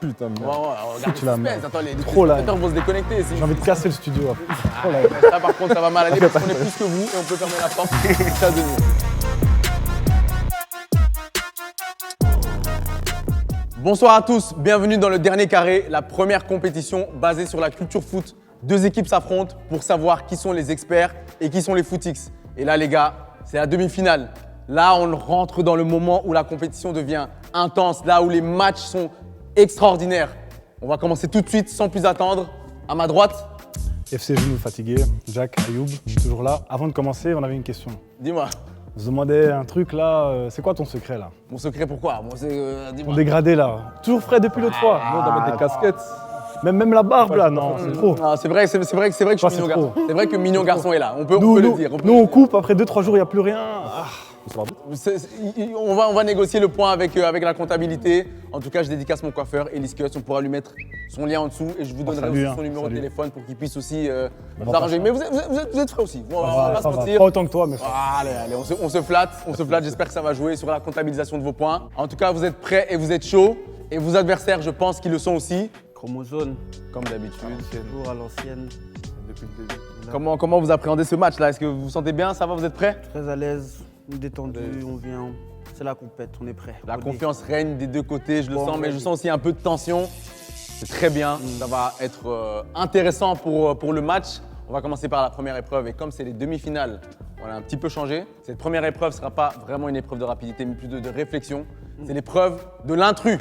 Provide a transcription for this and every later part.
Putain, Ouais, merde. regarde Tu la le suspense. mets. Attends, les Trop là. téléspectateurs vont se déconnecter. J'ai envie de casser le studio. Trop là. Ça, par contre, ça va mal aller parce qu'on est plus que vous et on peut fermer la porte. Ça de nous. Bonsoir à tous, bienvenue dans le dernier carré, la première compétition basée sur la culture foot. Deux équipes s'affrontent pour savoir qui sont les experts et qui sont les footix. Et là les gars, c'est la demi-finale. Là on rentre dans le moment où la compétition devient intense, là où les matchs sont extraordinaires. On va commencer tout de suite sans plus attendre. À ma droite, FC Genoux fatigué, Jack, Ayoub, toujours là. Avant de commencer, on avait une question. dis-moi, On se demandait un truc là, c'est quoi ton secret là? mon secret pourquoi? Moi c'est, Ton dis-moi. dégradé là. Toujours frais depuis l'autre fois. Nous, on doit mettre des casquettes. Même la barbe là, non, c'est trop. Non, c'est vrai que je suis Toi, mignon c'est trop. garçon. C'est vrai que mignon garçon est là, on peut Nous, le dire. nous, on coupe, après 2-3 jours, il n'y a plus rien. Ah. On va négocier le point avec la comptabilité. En tout cas, je dédicace mon coiffeur, Elise Cuts. On pourra lui mettre son lien en dessous et je vous donnerai salut, aussi hein, son numéro de salut. téléphone pour qu'il puisse aussi Bon, s'arranger. pas Mais vous êtes frais aussi. On va pas se Ça va. mentir. Pas autant que toi, mais Allez, on se flatte. J'espère que ça va jouer sur la comptabilisation de vos points. En tout cas, vous êtes prêts et vous êtes chauds. Et vos adversaires, je pense qu'ils le sont aussi, Chromosome, comme d'habitude. toujours à l'ancienne, Depuis le début. Comment vous appréhendez ce match-là? Est-ce que vous vous sentez bien? Ça va? Vous êtes prêts? très à l'aise, détendu, on vient. C'est la compète, on est prêt. La On est- confiance règne des deux côtés, je le Bon, sens, mais je vas-y. sens aussi un peu de tension. C'est très bien, ça va être intéressant pour le match. On va commencer par la première épreuve et comme c'est les demi-finales, on a un petit peu changé. Cette première épreuve ne sera pas vraiment une épreuve de rapidité, mais plutôt de réflexion. C'est l'épreuve de l'intrus.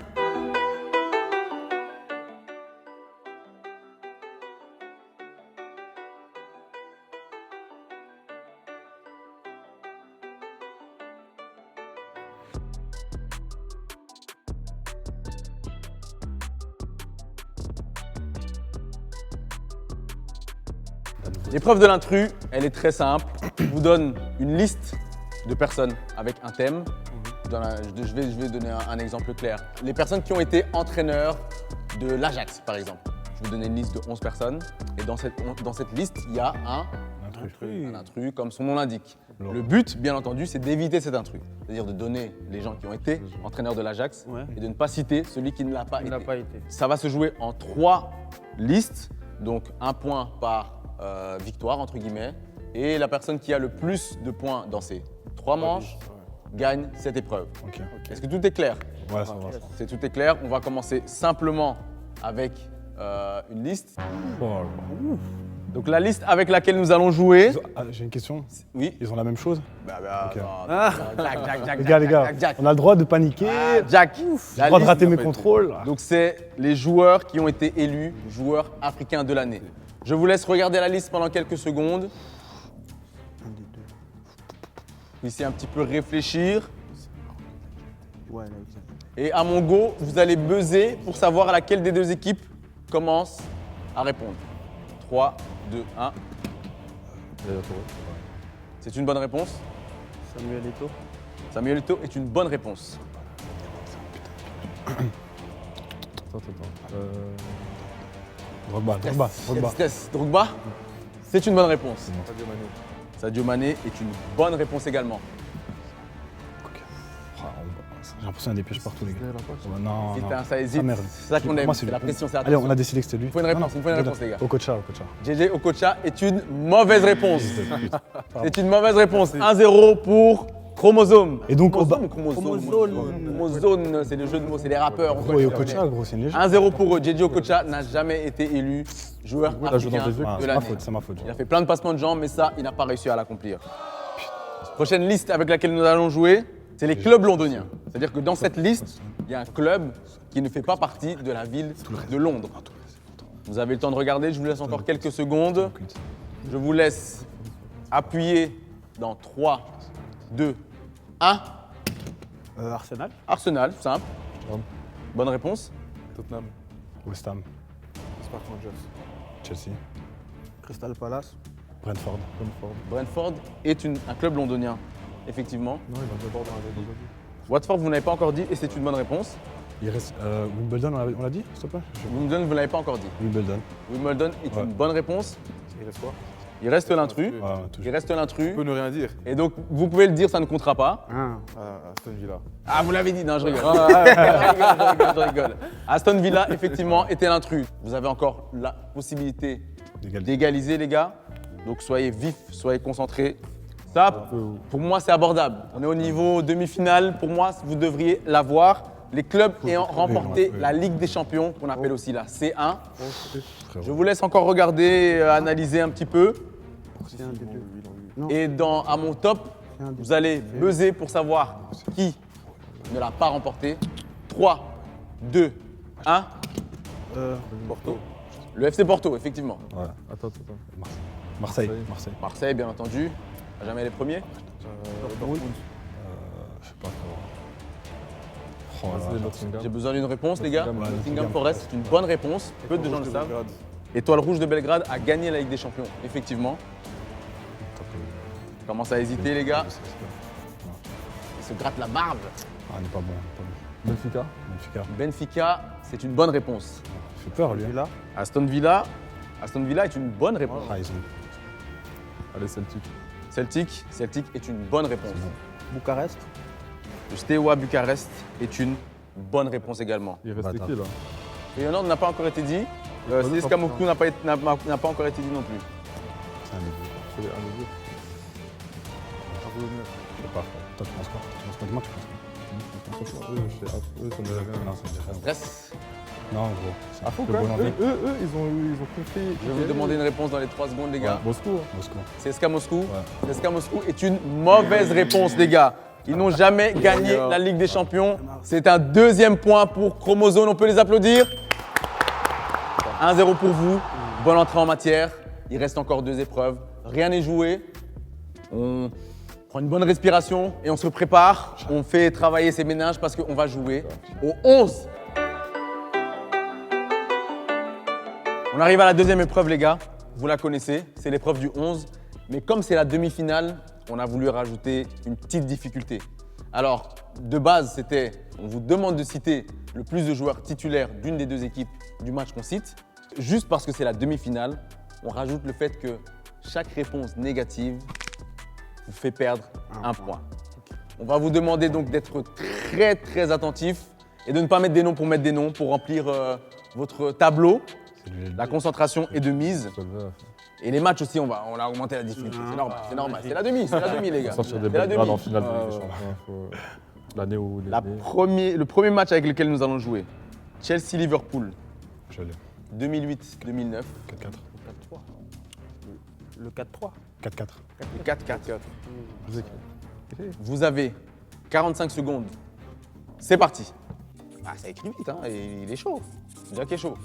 L'épreuve de l'intrus, elle est très simple. Je vous donne une liste de personnes avec un thème. Je vais donner un exemple clair. Les personnes qui ont été entraîneurs de l'Ajax, par exemple. Je vais vous donner une liste de 11 personnes. Et dans cette liste, il y a un intrus, comme son nom l'indique. Le but, bien entendu, c'est d'éviter cet intrus. C'est-à-dire de donner les gens qui ont été entraîneurs de l'Ajax Ouais. et de ne pas citer celui qui ne l'a pas Il n'a pas été. Ça va se jouer en 3 listes, donc un point par victoire, entre guillemets. Et la personne qui a le plus de points dans ces 3 manches gagne cette épreuve. Ok. Est-ce que tout est clair? Ouais, ça va. C'est tout est clair. On va commencer simplement avec une liste. Oh là là. Donc la liste avec laquelle nous allons jouer. Ah, j'ai une question. Oui. Ils ont la même chose? Ok. Les gars, Jack. on a le droit de paniquer, Jack. j'ai le droit de rater mes contrôles. Donc c'est les joueurs qui ont été élus joueurs africains de l'année. Je vous laisse regarder la liste pendant quelques secondes. Ici un petit peu réfléchir. Ouais, là, exact. Et à mon go, vous allez buzzer pour savoir laquelle des deux équipes commence à répondre. 3, 2, 1. C'est une bonne réponse. Samuel Eto'o. Samuel Eto'o est une bonne réponse. Drogba. Drogba, c'est une bonne réponse. Sadio Mané. Sadio Mané est une bonne réponse également. Ah, j'ai l'impression qu'il y a des pièges partout, les gars. Non, Hésite, non. hein, ça hésite. Ah, merde. C'est ça qu'on Pour aime, moi, c'est lui. la pression, c'est la Allez, tension. on a décidé que c'était lui. Il faut une réponse, il faut une réponse, les gars. Okocha. JJ Okocha est une mauvaise réponse. C'est une mauvaise réponse. 1-0 pour Chromosome. Et donc, Chromosome, c'est le jeu de mots, c'est les rappeurs. on Gros, connaît, et on connaît. Okocha, gros, c'est une légende. 1-0 pour eux. JJ Okocha n'a jamais été élu joueur il a joué dans africain des jeux. Ah, de c'est ma l'année. faute, c'est ma faute. Il a fait plein de passements de jambes, mais ça, il n'a pas réussi à l'accomplir. Prochaine liste avec laquelle nous allons jouer, c'est les clubs londoniens. C'est-à-dire que dans cette liste, il y a un club qui ne fait pas partie de la ville de Londres. Vous avez le temps de regarder, je vous laisse encore quelques secondes. Je vous laisse appuyer dans 3, 2, 1. Arsenal. Arsenal, simple. Bonne réponse. Tottenham. West Ham, Spark Rangers. Chelsea, Crystal Palace. Brentford. Brentford est un club londonien, effectivement. Non, il va d'abord dans la Ligue. Watford, vous n'avez pas encore dit et c'est une bonne réponse. Il reste Wimbledon, on l'a dit, s'il te plaît? Wimbledon, vous ne l'avez pas encore dit. Wimbledon. Wimbledon est Ouais. une bonne réponse. Il reste quoi? Il reste l'intrus. Ouais, Il reste l'intrus. Tu peux ne rien dire. Et donc, vous pouvez le dire, ça ne comptera pas. Ah. Aston Villa. Ah, vous l'avez dit, non, je rigole. Je rigole. Aston Villa, effectivement, était l'intrus. Vous avez encore la possibilité d'égaliser, les gars. Donc, soyez vifs, soyez concentrés. Ça, pour moi, c'est abordable. On est au niveau demi-finale. Pour moi, vous devriez l'avoir. Les clubs ayant remporté la Ligue des Champions, qu'on appelle aussi la C1. Je vous laisse encore regarder, analyser un petit peu. C'est un des deux. Et à mon top, vous allez buzzer pour savoir qui ne l'a pas remporté. 3, 2, 1. Porto. Le FC Porto, effectivement. Ouais. Attends. Marseille. Marseille, bien entendu. Jamais les premiers. Dortmund. Je sais pas trop. Oh là C'est là. Nottingham. J'ai besoin d'une réponse, les gars. Nottingham, Nottingham Forest, c'est une bonne réponse. Peu de gens le savent. Étoile Rouge de Belgrade a gagné la Ligue des Champions, effectivement. Je commence à hésiter, les gars. Ils se grattent la barbe. Ah, il est pas bon. Benfica. Benfica. Benfica, c'est une bonne réponse. Il fait peur, lui. Là. Aston Villa est une bonne réponse. Ah, ils ont. Allez, Celtic. Celtic est une bonne réponse. Bucarest. Le Steaua Bucarest est une bonne réponse également. Il reste Bâtard. qui là? Feyenoord n'a pas encore été dit. CSKA Moscou n'a pas encore été dit non plus. C'est un niveau. C'est un des deux. Je sais pas. Toi, tu penses quoi? Tu penses quoi? Dis-moi, tu penses quoi? Eux, ça me dit rien. Non, ça me dit rien. Stress. Non, gros. Ah, faut Le quand même. Bollandais. Eux, ils ont compris. Je vais vous demander une réponse dans les 3 secondes, les gars. Moscou. Hein. Moscou. CSKA Moscou. Ouais. CSKA Moscou est une mauvaise réponse, les gars. Ils n'ont jamais gagné la Ligue des Champions. C'est un 2e point pour Chromozone. On peut les applaudir. 1-0 pour vous. Bonne entrée en matière. Il reste encore 2 épreuves. Rien n'est joué. On prend une bonne respiration et on se prépare. On fait travailler ses méninges parce qu'on va jouer au 11. On arrive à la 2e épreuve, les gars. Vous la connaissez, c'est l'épreuve du 11. Mais comme c'est la demi-finale, on a voulu rajouter une petite difficulté. Alors, de base, on vous demande de citer le plus de joueurs titulaires d'une des 2 équipes du match qu'on cite. Juste parce que c'est la demi-finale, on rajoute le fait que chaque réponse négative vous fait perdre un point. On va vous demander donc d'être très très attentif et de ne pas mettre des noms pour mettre des noms, pour remplir votre tableau. La concentration est de mise. Et les matchs aussi, on a augmenté la difficulté. C'est normal. C'est la demi, les gars. Sortir des C'est la belles grades demi. en finale de Ligue des Champions. Faut- L'année où les. Le premier match avec lequel nous allons jouer, Chelsea-Liverpool, Je l'ai. 2008-2009, 4-4. Le 4-3. 4-4. le 4-4. Vous avez 45 secondes. C'est parti. Ah, ça écrit vite, hein, et il est chaud. Jack est chaud.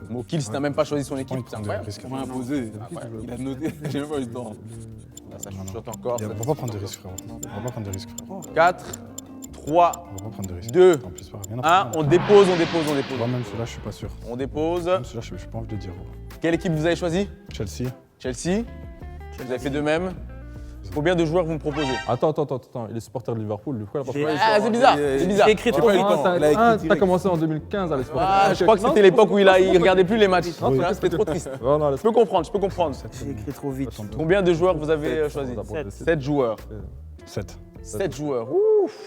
Mokils n'a même pas choisi son équipe, c'est incroyable. risques. On m'a imposé. Il a noté. J'ai même pas eu le temps. Là, ça chuchote encore. On va pas prendre de risques, frérot. On va pas prendre de risques, frérot. 4, 3, On va pas prendre de risques. 2, En plus, pas rien 1. On dépose. Moi, même celui-là, je suis pas sûr. On dépose. Même celui-là, je suis pas envie de le dire. Gros. Quelle équipe vous avez choisi? Chelsea. Chelsea. Vous avez fait de même. Combien de joueurs vous me proposez? Attends. Il est supporter de Liverpool. Pourquoi il a pas choisi? Ah, c'est bizarre. C'est bizarre. J'ai écrit trop vite. T'as commencé en 2015 à les supporter. Ah, je crois que c'était l'époque où il regardait plus les matchs. Là, c'était trop triste. Non, non, Je peux comprendre. J'ai écrit trop vite. Combien de joueurs vous avez choisi? 7 joueurs. 7. 7 joueurs. Ouf.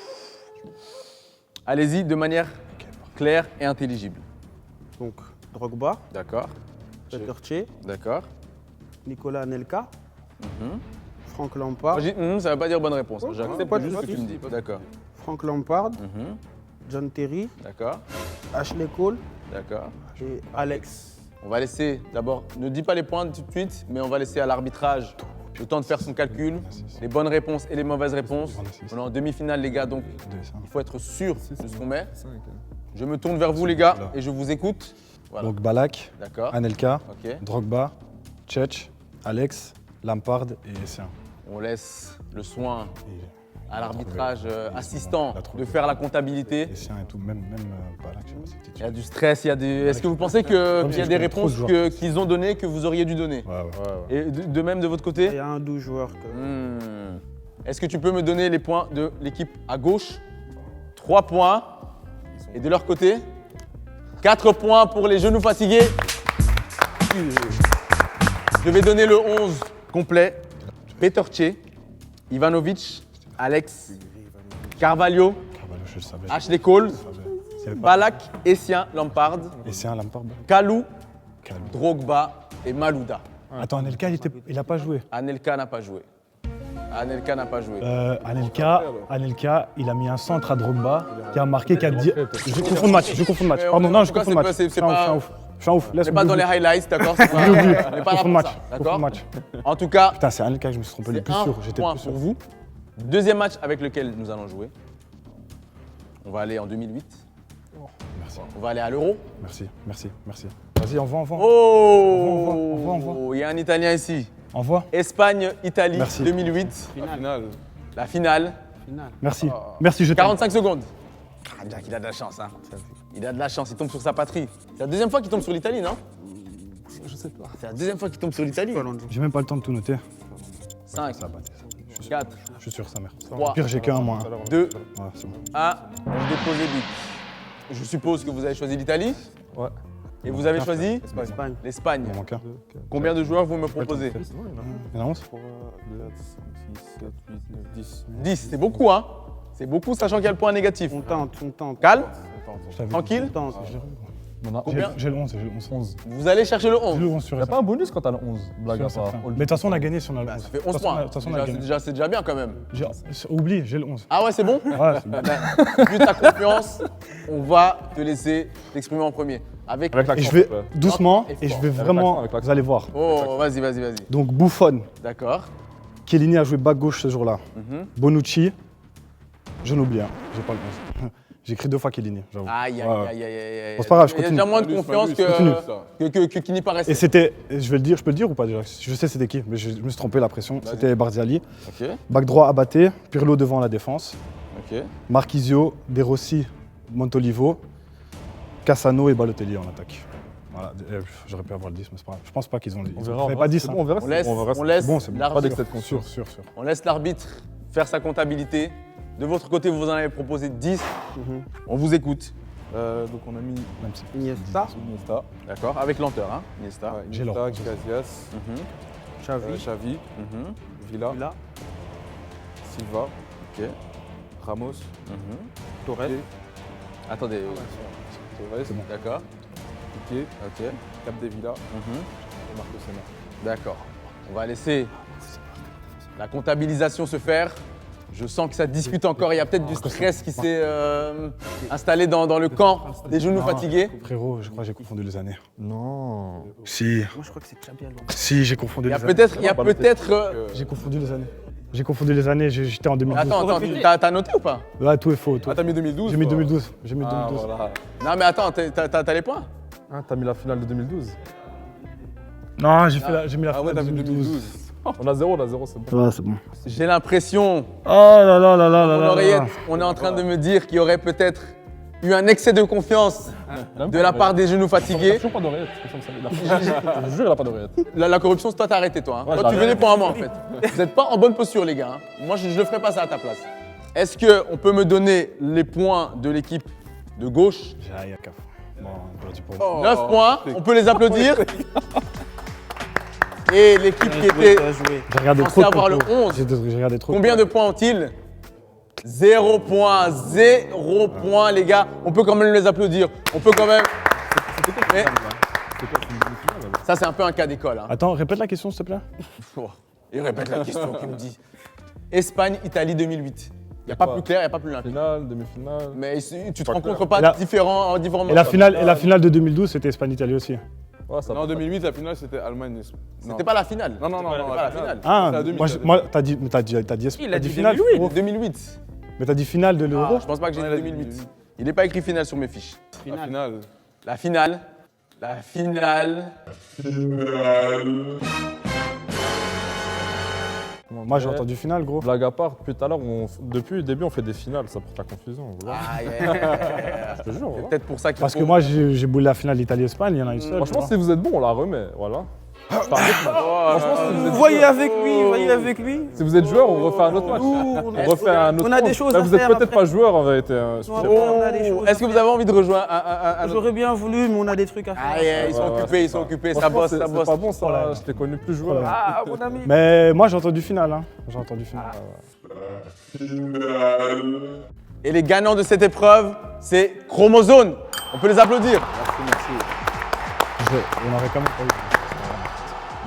Allez-y de manière claire et intelligible. Donc, Drogba, D'accord. Peter Cech, D'accord. Nicolas Anelka, Mhm. Frank Lampard, Ça ne veut pas dire bonne réponse. J'accepte pas de juste ce que soucis. tu me dis. D'accord. Frank Lampard, Mhm. John Terry, D'accord. Ashley Cole D'accord. et Alex. On va laisser d'abord, ne dis pas les points tout de suite, mais on va laisser à l'arbitrage le temps de faire son calcul, les bonnes réponses et les mauvaises réponses. On est en demi-finale, les gars, donc il faut être sûr de ce qu'on met. Je me tourne vers vous, les gars, et je vous écoute. Voilà. Donc Balak, D'accord. Anelka, Ok. Drogba, Cech, Alex, Lampard et Essien. On laisse le soin Et à l'arbitrage trouvé. assistant Il a trouvé. de faire la comptabilité. Essien et tout, même Balak, je sais pas si c'était Il y a du stress, il y a des... Est-ce que vous pensez qu'il y a des réponses qu'ils ont données que vous auriez dû donner? Ouais, ouais. Et de même de votre Il côté? y a un 12 joueurs. Que... Est-ce que tu peux me donner les points de l'équipe à gauche? 3 points. Et de leur côté? 4 points pour les genoux fatigués. Je vais donner le 11 complet. Petorche, Ivanovic, Alex, Carvalho, Carvalho, je le savais. Ashley Cole, Je savais pas. Balak, Essien, Lampard, Et c'est un Lampard. Kalou, Calme. Drogba et Malouda. Attends, Anelka, il a pas joué. Anelka n'a pas joué. Anelka n'a pas joué. Anelka, il a mis un centre à Drogba qui a marqué, qui a dit. Je confonds de match. Pardon, non, je confonds de match. c'est Je suis un pas- ouf. Je suis un ouf. On n'est pas dans les highlights, d'accord? On Oublie. n'est pas là Confonds de pour match. ça, Confonds de d'accord? match. En tout cas, Putain, c'est Anelka, je me suis trompé le c'est plus un sûr. J'étais point plus sûr. pour vous. Deuxième match avec lequel nous allons jouer. On va aller en 2008. Merci. On va aller à l'Euro. Merci. Vas-y, envoie. Oh, il y a un Italien ici. Envoie. Espagne-Italie Merci. 2008. Finale. La finale. Merci, je t'aime. 45 secondes. Ah, Jack, il a de la chance, hein. Il a de la chance, il tombe sur sa patrie. C'est la deuxième fois qu'il tombe sur l'Italie, non? Je sais pas. C'est la deuxième fois qu'il tombe sur l'Italie. J'ai même pas le temps de tout noter. 5, Ça va. 4, Je suis sûr, sa mère. Trois. Au pire, j'ai qu'un moins. 2, Ouais, c'est bon. 1. Je dépose les buts. Je suppose que vous avez choisi l'Italie Ouais. et vous avez choisi Espagne. l'Espagne. Il m'en manque un. Combien de joueurs vous me proposez? Il y en a 11. 3, 4, 5, 6, 7, 8, 9, 10. 10, c'est beaucoup, hein? C'est beaucoup, sachant qu'il y a le point négatif. On tente. Calme, Je t'avais dit. tranquille. On tente. On a Combien? J'ai le 11. 11. Vous allez chercher le J'ai 11. le 11 sur Il n'y a pas un bonus quand t'as le 11, blague à sûr, part. certain. Mais de toute façon, on a gagné si on a le 11. Ça fait 11 points. De toute façon, on a gagné. C'est déjà bien quand même. Oublie, j'ai le 11. Ah ouais, c'est bon? Ouais, c'est bon. Vu ta confiance, on va te laisser t'exprimer en premier. Avec... Avec Et l'accent. je vais s'il te plaît. doucement Et et je fort. vais vraiment. avec l'accent. Vous allez voir. Oh, vas-y. Donc Buffon, D'accord. Chiellini a joué back gauche ce jour-là. Mhm. Bonucci, j'en oublie, hein. J'ai pas le 11. J'ai écrit 2 fois Chiellini, j'avoue. Aïe. Ouais. Bon, c'est pas grave, je Il y a continue. déjà moins de confiance que n'y paraissait. Et c'était, je peux le dire ou pas déjà? Je sais c'était qui, mais je me suis trompé la pression. C'était Barziali. Ok, Back droit Abaté, Pirlo devant la défense, ok. Marquisio, De Rossi, Montolivo, Cassano et Balotelli en attaque. Voilà, j'aurais pu avoir le 10, mais c'est pas grave. Je pense pas qu'ils ont le 10. On Vous verra. n'avez on pas verra. 10, C'est hein. bon, on verra. On laisse, on verra. on laisse bon, c'est bon. l'arbitre- Pas d'excès de confiance. Sûr. on laisse l'arbitre faire sa comptabilité. De votre côté, vous en avez proposé 10. On vous écoute. Donc on a mis Même si. Iniesta, Iniesta. D'accord, avec lenteur, hein, Iniesta. Ouais, J'ai Iniesta, l'or. Casillas, Mhm, Xavi, Xavi, mhm, Villa, Villa, Silva, ok. Ramos, Mhm. Torres, Attendez, Torres, d'accord, Piqué, ok. Capdevila Mhm. et Marco Senna. D'accord. On va laisser la comptabilisation se faire. Je sens que ça discute encore. Il y a peut-être du stress qui s'est installé dans le camp des genoux fatigués. Frérot, je crois que j'ai confondu les années. Non. Si, moi je crois que c'est Xabi Alonso. si, j'ai confondu Il y les a années. peut-être. J'ai confondu les années. J'ai confondu les années, j'étais en 2012. Attends, t'as noté ou pas? Ouais, tout est faux. Ah, t'as mis 2012? J'ai mis toi 2012. J'ai mis Ah, 2012. voilà. Non, mais attends, t'as les points? Ah, t'as mis la finale de 2012? Non, j'ai mis la Ah ouais, finale t'as de mis 2012. On a 0, c'est bon. Ouais, c'est bon. J'ai l'impression, Oh là là là là là mon là. oreillette, on est en train de me dire qu'il y aurait peut-être eu un excès de confiance de la part des genoux Il a fatigués. toujours pas d'oreillette. c'est comme ça, je te jure, il a pas d'oreillette. La corruption, c'est toi, t'as arrêté, toi. Hein. Ouais, Toi, tu j'ai veux les arrêté. points à moi, en fait. Vous n'êtes pas en bonne posture, les gars. Hein. Moi, je ne le ferai pas ça à ta place. Est-ce qu'on peut me donner les points de l'équipe de gauche? J'ai rien à caf. Bon, on peut le dire pour moi. 9 points, on peut les applaudir. Et l'équipe qui était J'ai regardé censée trop de avoir le compos. 11. J'ai regardé trop. Combien de points ont-ils? 0 points, 0 points, les gars. On peut quand même les applaudir. On peut quand même. Mais- Ça, c'est un peu un cas d'école. Hein. Attends, répète la question, s'il te plaît. Oh, il répète la question qu'il me dit. Espagne, Italie 2008. Il n'y a pas plus clair, il n'y a pas plus limpide. Finale, demi-finale. Mais tu te Pas rencontres clair. pas Et la- différents Et la finale de 2012, c'était Espagne-Italie aussi. Ouais, ça Non, en va. 2008, la finale, c'était Allemagne. C'était pas la finale. Non, non, non, C'était non, pas la finale. Ah, C'est à 2000, moi, ça, moi t'as dit Il a dit finale. 2008. frérot. 2008. Mais t'as dit finale de l'Euro. Ah, je pense pas que j'ai Ouais, dit il a dit 2008. 2008. Il n'est pas écrit finale sur mes fiches. La finale. La finale. La finale. Moi, j'ai entendu finale, gros. Blague à part, depuis tout à l'heure, depuis le début, on fait des finales, ça porte la confusion. Voilà. Aïe, aïe, aïe, aïe. Je te jure, voilà. Peut-être pour ça qu'il Parce faut- que moi, j'ai boulé la finale Italie-Espagne, il y en a une seule. Franchement, tu si vous êtes bon, on la remet, voilà. Par rythme. Franchement, si vous êtes Voyez joueur- avec lui, voyez avec lui. Si vous êtes joueur, on refait un autre match. On refait un autre On a des compte. choses Là, à vous êtes faire peut-être après. pas joueur en vérité. hein. Ouais, on a des choses à Est-ce que vous avez envie de rejoindre un autre? J'aurais bien voulu, mais on a des trucs à faire. Ah, yeah, ils sont Ouais, occupés, ouais, ils sont c'est occupés, ça Franchement, bosse, c'est ça c'est bosse. pas bon ça, Voilà. je t'ai connu plus joueur. Voilà. Ah, mon ami. Mais moi, j'ai entendu finale. Hein. J'ai entendu finale. Et les gagnants de cette épreuve, c'est Chromozone. On peut les applaudir. On aurait quand même pas eu.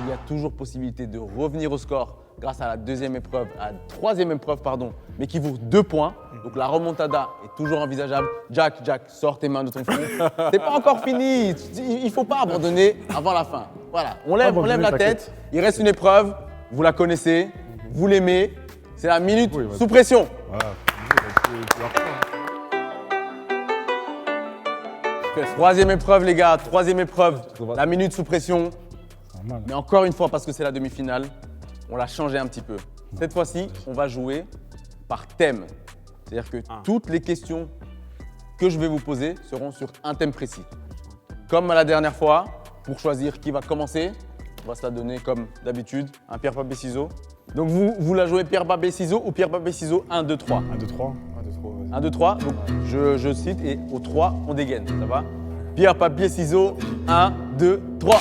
Il y a toujours possibilité de revenir au score grâce à la deuxième épreuve, à la troisième épreuve, pardon, mais qui vaut 2 points. Donc la remontada est toujours envisageable. Jack, sors tes mains de ton front. C'est pas encore fini. Il faut pas abandonner avant la fin. Voilà, on lève la tête. Il reste une épreuve. Vous la connaissez, vous l'aimez. C'est la minute Oui, vas-y. sous pression. Voilà. Troisième épreuve, les gars. Troisième épreuve. va. La minute sous pression. Normal. Mais encore une fois, parce que c'est la demi-finale, on l'a changé un petit peu. Cette fois-ci, on va jouer par thème. C'est-à-dire que toutes les questions que je vais vous poser seront sur un thème précis. Comme à la dernière fois, pour choisir qui va commencer, on va se la donner comme d'habitude, un pierre, papier, ciseaux. Donc vous la jouez pierre, papier, ciseaux ou pierre, papier, ciseaux 1, 2, 3. 1, 2, 3. 1, 2, 3, donc je cite et au 3, on dégaine, ça va? Pierre, papier, ciseaux, 1, 2, 3.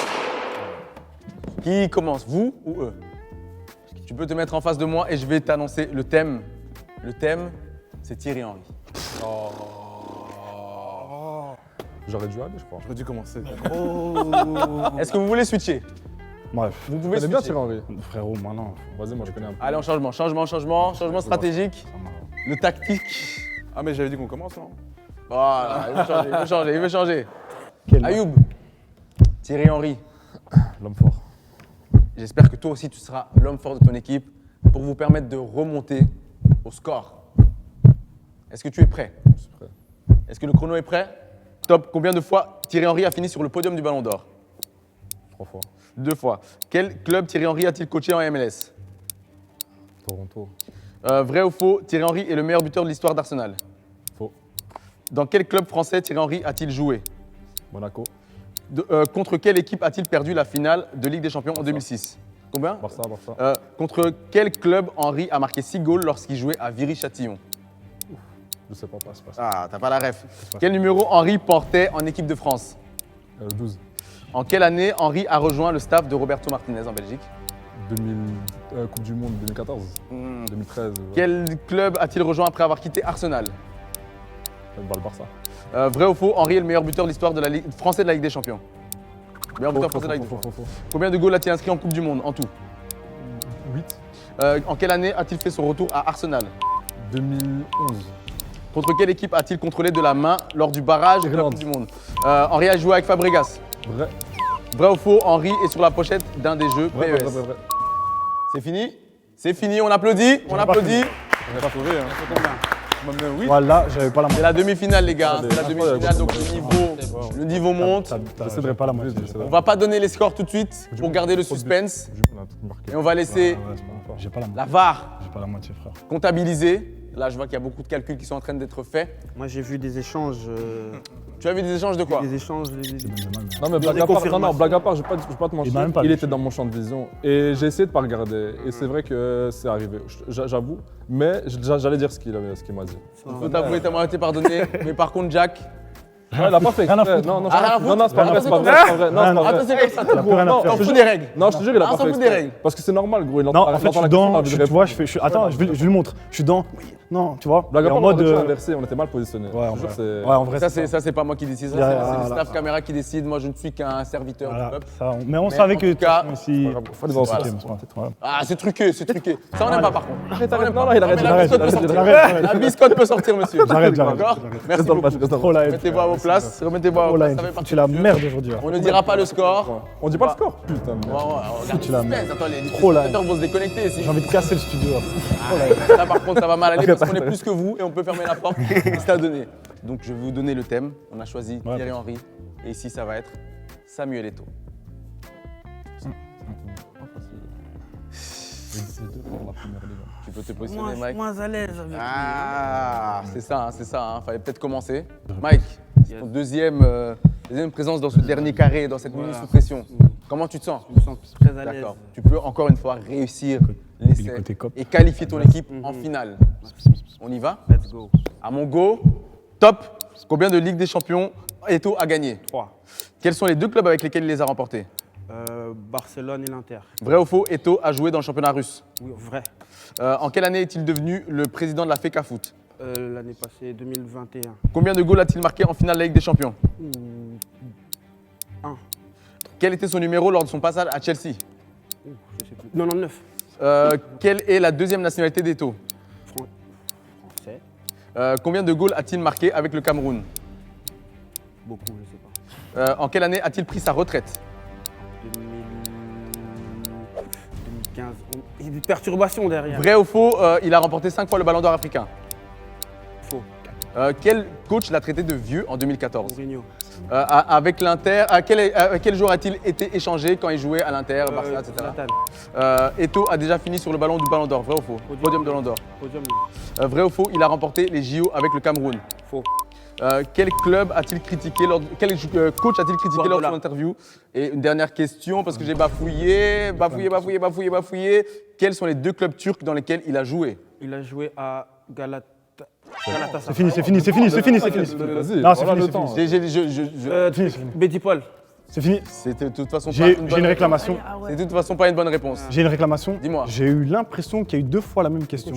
Qui commence, vous ou eux? Tu peux te mettre en face de moi et je vais t'annoncer le thème. Le thème, c'est Thierry Henry. J'aurais dû aller, je crois. J'aurais dû commencer. Est-ce que vous voulez switcher? Bref. Vous Tu pouvez connais bien switcher. Thierry Henry. Frérot, maintenant. Vas-y, moi je connais un peu. Allez, en changement stratégique, Ça m'a- le tactique. Ah, mais j'avais dit qu'on commence, non? Voilà, il veut changer. Quel Ayoub, Thierry Henry, L'homme fort. j'espère que toi aussi tu seras l'homme fort de ton équipe pour vous permettre de remonter au score. Est-ce que tu es prêt? Je suis prêt. Est-ce que le chrono est prêt? Top. Combien de fois Thierry Henry a fini sur le podium du Ballon d'Or? 3 fois. 2 fois. Quel club Thierry Henry a-t-il coaché en MLS? Toronto. Vrai ou faux, Thierry Henry est le meilleur buteur de l'histoire d'Arsenal? Faux. Dans quel club français Thierry Henry a-t-il joué? Monaco. Contre quelle équipe a-t-il perdu la finale de Ligue des Champions en 2006? Combien? Barça. Contre quel club Henry a marqué 6 goals lorsqu'il jouait à Viry-Châtillon? Je sais pas, passe. Ah, t'as pas la ref. Quel numéro Henry portait en équipe de France? 12. En quelle année Henry a rejoint le staff de Roberto Martinez en Belgique? 2000, Coupe du Monde 2014. 2013. Quel club a-t-il rejoint après avoir quitté Arsenal? Le Barça. Vrai ou faux, Henry est le meilleur buteur de l'histoire de la Ligue français de la Ligue des Champions? Meilleur buteur français de la Ligue des Champions. Faux. Combien de goals a-t-il inscrit en Coupe du Monde en tout? 8. En quelle année a-t-il fait son retour à Arsenal? 2011. Contre quelle équipe a-t-il contrôlé de la main lors du barrage de la Irlande. Coupe du Monde? Henry a joué avec Fabregas. Vrai. Vrai ou faux, Henry est sur la pochette d'un des jeux Vrai. PES. C'est fini? C'est fini, on applaudit, on applaudit. On a pas trouvé, hein. Maintenant, oui. Voilà, j'avais pas la C'est moitié. la demi-finale les gars, c'est la Incroyable. demi-finale donc le niveau monte. Je céderai pas la moitié. On va pas donner les scores tout de suite pour garder le suspense On a tout marqué. et on va laisser Ouais, c'est pas grave. J'ai pas la moitié. la VAR J'ai pas la moitié, frère. comptabiliser. Là, je vois qu'il y a beaucoup de calculs qui sont en train d'être faits. Moi, j'ai vu des échanges. Tu as vu des échanges de quoi? Des échanges. C'est Benzema, mais- Non mais blague à part, blague à part, je vais pas te mentir, m'a même pas il vu. était dans mon champ de vision et j'ai essayé de pas regarder et c'est vrai que c'est arrivé, j'avoue, mais j'allais dire ce qu'il m'a dit. Il faut t'avouer, ta moitié pardonnée. Mais par contre, Jack, Ouais, il a pas fait Rien à exprès. foutre. Non, non, Ah, rien à non, non, c'est pas foutre. vrai, c'est pas vrai, Rien à c'est pas vrai. Non, c'est pas attends, vrai. c'est comme ça. Il a plus rien à Non, faire. T'en fous des règles. Non, je te jure, il a Ah, pas on s'en fait fout des exprès. règles. Parce que c'est normal, gros. Non, en fait, je suis dans. Tu vois, attends, je lui montre. Je suis dans. Non, tu vois. Blague et à part, en mode. on aurait dû inverser, on était mal positionnés. Ouais, en Je te jure, vrai. c'est- Ouais, en vrai. Ça, c'est pas moi qui décide. Ça, Yeah, c'est le voilà. staff caméra qui décide. Moi, je ne suis qu'un serviteur du Voilà, peuple. ça, mais on Mais savait en que tout de toute cas, façon, ici. Faut les avancer. Voilà. Ah, c'est truqué, c'est truqué. Ça, on n'aime pas par contre. Arrête, Ça, on arrête, n'aime non, pas. non, il arrête, Mais la j'arrête, biscotte peut j'arrête, sortir. j'arrête. La biscotte peut sortir, monsieur. J'arrête. D'accord? Merci Reste dans le match, beaucoup. reste dans le Trop match. live. Remettez-vous à vos places. Remettez-vous à vos Trop places. live. Ça fait Tu partie es la du jeu. merde aujourd'hui. là. On ne dira pas le score. On dit pas le score. Putain, Ouais, merde. ouais, regarde, Foutu la suspense. merde. Attends, les Trop live. spectateurs vont se déconnecter. J'ai envie de casser le studio. Là, par contre, ça va mal aller parce qu'on est plus que vous et on peut fermer la porte. C'est à donner. Donc, je vais vous donner le thème. On a choisi Ouais. Thierry Henry. Et ici, ça va être Samuel Eto'o. Tu peux te Moi, positionner, je suis Mike? moins à l'aise avec Ah, c'est ça, c'est ça. Fallait peut-être commencer. Mike, c'est ton deuxième deuxième présence dans ce dernier carré, dans cette minute sous pression. Comment tu te sens? Je me sens très à l'aise. D'accord. Tu peux encore une fois réussir l'essai côté cop. et qualifier ton équipe en finale. On y va? Let's go. À mon go, top. Combien de Ligue des Champions Eto'o a gagné? 3. Quels sont les deux clubs avec lesquels il les a remportés? Barcelone et l'Inter. Vrai ou faux, Eto'o a joué dans le championnat russe? Oui, vrai. En quelle année est-il devenu le président de la FECAFoot? L'année passée, 2021. Combien de goals a-t-il marqué en finale de la Ligue des Champions? 1. Quel était son numéro lors de son passage à Chelsea? Je sais plus. 99. Quelle est la deuxième nationalité d'Eto'o? Français. Combien de goals a-t-il marqué avec le Cameroun? Beaucoup, je sais pas. En quelle année a-t-il pris sa retraite? 2015. Il y a des perturbations derrière. Vrai ou faux, il a remporté 5 fois le Ballon d'Or africain. Faux. Quel coach l'a traité de vieux en 2014? Mourinho. Avec l'Inter, quel joueur a-t-il été échangé quand il jouait à l'Inter, Barça, etc. Zlatan. Eto'o a déjà fini sur le ballon du Ballon d'Or. Vrai ou faux? Podium de Ballon d'Or. Podium. Vrai ou faux, il a remporté les JO avec le Cameroun. Faux. Quel club a-t-il critiqué quel coach a-t-il critiqué lors de Guardiola. son interview? Et une dernière question, parce que j'ai bafouillé. Quels sont les deux clubs turcs dans lesquels il a joué? Il a joué à Galatasaray. C'est fini. Vas-y, Non, c'est voilà fini, le c'est temps. fini. Betty Paul. C'est fini. C'est de toute façon pas J'ai une une bonne réclamation. réponse. C'est de toute façon pas une bonne réponse. J'ai une réclamation. Dis-moi. J'ai eu l'impression qu'il y a eu 2 fois la même question.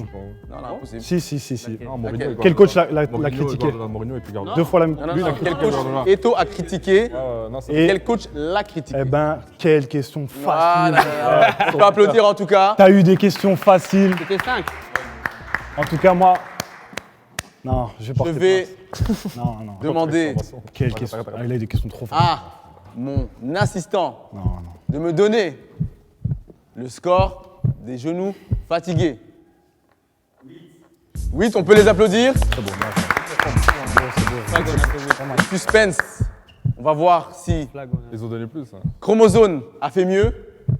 Non, non, impossible. Si. Ah, Mourinho, Ok. il Quel coach l'a Guardiola, critiqué? Mourinho et puis Guardiola. 2 fois la même. Non, non, Lui, il a non. Quel critiqué. coach Eto'o a critiqué? Non, c'est Et- Quel coach l'a critiqué? Eh ben, quelle question Ah, facile. on peut applaudir en tout cas. T'as eu des questions faciles. C'était 5. En tout cas, moi. Non, je vais Je porter vais plainte. Non. demander Quelle question. Ah, il a eu des questions trop faciles. à mon assistant Non. de me donner le score des genoux fatigués. 8, on peut les applaudir. Suspense. On va voir si Ils ont donné plus. Hein. Chromosome a fait mieux.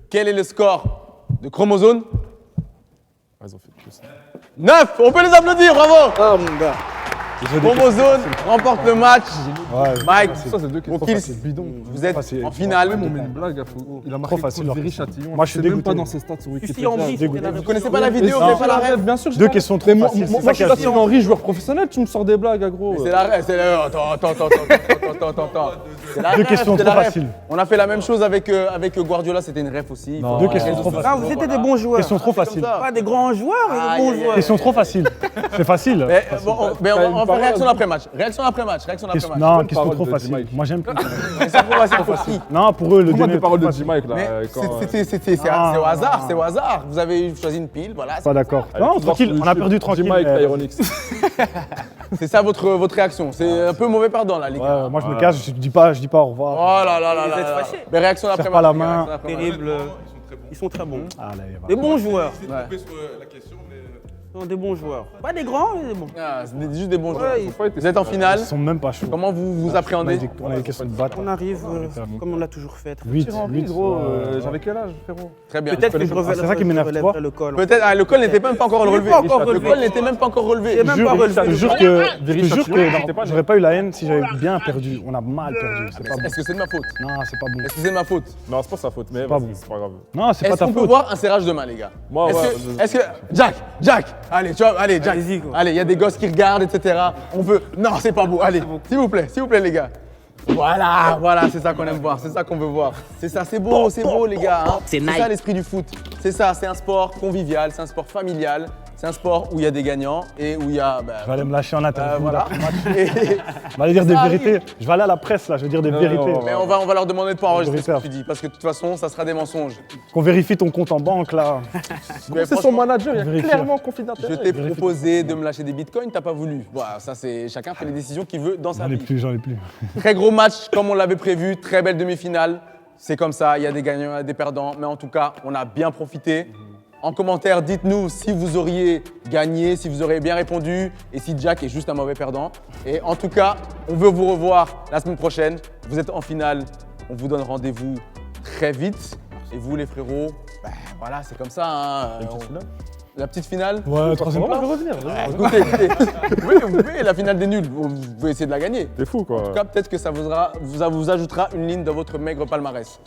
Quel est le score de Chromosome? Ah, ils ont fait plus. 9. On peut les applaudir, bravo. Oh mon gars. Chromosome remporte le match. Ouais, Mike, Ça, c'est deux Mon questions. kills, C'est bidon. vous êtes facile. en finale. On met une blague, il a marqué facile, contre leur Viry Châtillon. Moi, je suis C'est même dégoûté. pas dans ses stats sur Suffit en Wikipédia. brise. Vous connaissez pas la vidéo, vous Non. n'avez pas la rêve. Bien sûr, Deux questions trop moi, faciles, c'est moi, ça je suis qui a- Thierry Henry, joueur professionnel, tu me sors des blagues, agro. C'est la rêve. Attends. C'est la Deux rêve, questions c'est trop la rêve. faciles. On a fait la même chose avec Guardiola, c'était une rêve aussi. Deux questions trop Ah, faciles. vous étiez des bons joueurs. Questions trop faciles. Pas des grands joueurs, mais des Aïe, bons aïe, aïe. joueurs. Questions trop faciles. C'est facile. Mais, mais on va faire parole. réaction après match. Réaction après match. Non, questions parole trop de faciles. Mike. Moi, j'aime pas. C'est trop facile pour qui? Non, pour eux, le Comment délai des est paroles trop de facile. J-Mike là Mais quand, c'est au hasard, c'est au hasard. Vous avez choisi une pile, voilà. Pas d'accord. Non, tranquille, on a perdu tranquille. J-Mike, mais- Ironix. C'est ça votre réaction. C'est un peu mauvais perdant là, les gars. Ouais, moi, je me cache, je dis pas au revoir. Oh là là là Vous là êtes là. fâchés. Mais réaction après Serre match. pas la les gars, main. réaction après match. Terrible. Ils sont très bons. Allez, va. Des bons joueurs. Ouais. Non, des bons joueurs. Pas des grands, mais des bons. Ah, c'est juste des bons joueurs. Ouais, Vous êtes en finale. Ils sont même pas chauds. Comment vous On a appréhendez? des questions de battre. on arrive comme on l'a toujours fait. 8, Gros, j'avais quel âge, frérot? Très bien. Peut-être que je c'est ça qui m'énerve, tu vois. relèverai le col. Peut-être. Le col n'était même pas encore Il est relevé. pas encore Le relevé. col n'était même pas encore relevé. Il est même pas relevé. Je te jure J'étais pas que j'aurais pas eu la haine si j'avais bien perdu. On a mal perdu. C'est pas bon. Est-ce que c'est de ma faute? Non, c'est pas bon. Est-ce que c'est de ma faute? Non, c'est pas sa faute, mais pas vas-y, bon. c'est pas grave. Non, c'est pas Est-ce ta qu'on peut faute. voir un serrage de main, les gars? Moi, ouais, Est-ce que Jack, allez, tu vois, allez, Jack, Allez-y, quoi. allez, il y a des gosses qui regardent, etc. On veut. Non, c'est pas beau. Allez, s'il vous plaît, les gars. Voilà, c'est ça qu'on aime voir, c'est ça qu'on veut voir. C'est ça, c'est beau, les gars. Hein. C'est ça l'esprit du foot. C'est ça, c'est un sport convivial, c'est un sport familial, c'est un sport où il y a des gagnants et où il y a. Je vais aller me lâcher en interview. Voilà. là. Et- Je vais aller dire des Ça vérités. arrive. Je vais aller à la presse là, je vais dire des vérités. Mais on va leur demander de pas enregistrer ce que Véritaire. tu dis, parce que de toute façon, ça sera des mensonges. Qu'on vérifie ton compte en banque là. Mais C'est son franchement, manager, il y a Vérifier. clairement conflit je d'intérêt. t'ai proposé de me lâcher des bitcoins, t'as pas voulu. Voilà, ça c'est chacun fait les décisions qu'il veut dans sa J'en ai vie. plus, j'en ai plus. Très gros match, comme on l'avait prévu, très belle demi-finale. C'est comme ça, il y a des gagnants, il y a des perdants, mais en tout cas, on a bien profité. En commentaire, dites-nous si vous auriez gagné, si vous auriez bien répondu et si Jack est juste un mauvais perdant. Et en tout cas, on veut vous revoir la semaine prochaine. Vous êtes en finale, on vous donne rendez-vous très vite. Et vous les frérots, voilà, c'est comme ça. Hein. La petite finale. Ouais, troisième Vraiment, place. je vais revenir. vas-y. Écoutez, vous pouvez, la finale des nuls, vous pouvez essayer de la gagner. T'es fou, quoi. En tout cas, peut-être que ça vous ajoutera une ligne dans votre maigre palmarès.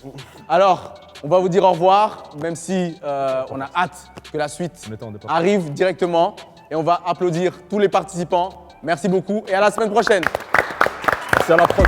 Alors, on va vous dire au revoir, même si on a hâte que la suite On était en départ. arrive directement. Et on va applaudir tous les participants. Merci beaucoup et à la semaine prochaine. C'est à la prod.